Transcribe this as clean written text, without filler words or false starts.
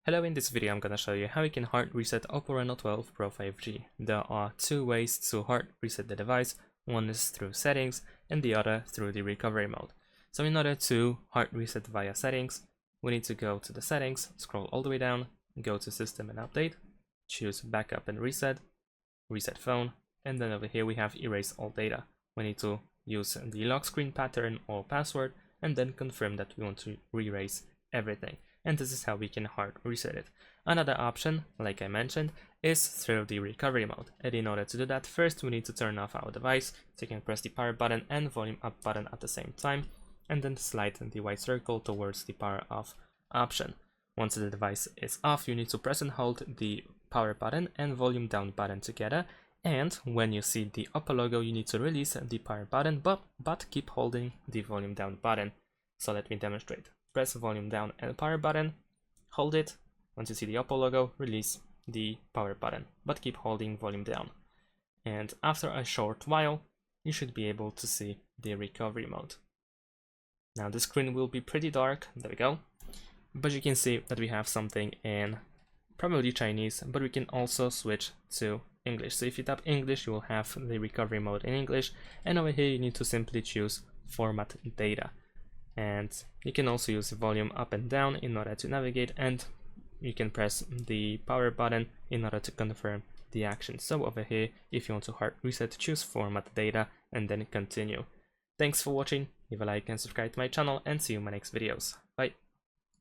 Hello, in this video I'm gonna show you how you can hard reset OPPO Reno 12 Pro 5G. There are two ways to hard reset the device. One is through settings and the other through the recovery mode. So in order to hard reset via settings, we need to go to the settings, scroll all the way down, go to system and update, choose backup and reset phone, and then over here we have erase all data. We need to use the lock screen pattern or password and then confirm that we want to erase everything. And this is how we can hard reset it. Another option, like I mentioned, is through the recovery mode. And in order to do that, first we need to turn off our device. So you can press the power button and volume up button at the same time, and then slide the white circle towards the power off option. Once the device is off, you need to press and hold the power button and volume down button together. And when you see the OPPO logo, you need to release the power button, but keep holding the volume down button. So let me demonstrate. Press volume down and power button, hold it. Once you see the OPPO logo, release the power button, but keep holding volume down. And after a short while, you should be able to see the recovery mode. Now the screen will be pretty dark, there we go. But you can see that we have something in probably Chinese, but we can also switch to English. So if you tap English, you will have the recovery mode in English. And over here, you need to simply choose format data. And you can also use volume up and down in order to navigate, and you can press the power button in order to confirm the action. So over here, if you want to hard reset, choose format data and then continue. Thanks for watching, leave a like and subscribe to my channel, and see you in my next videos. Bye.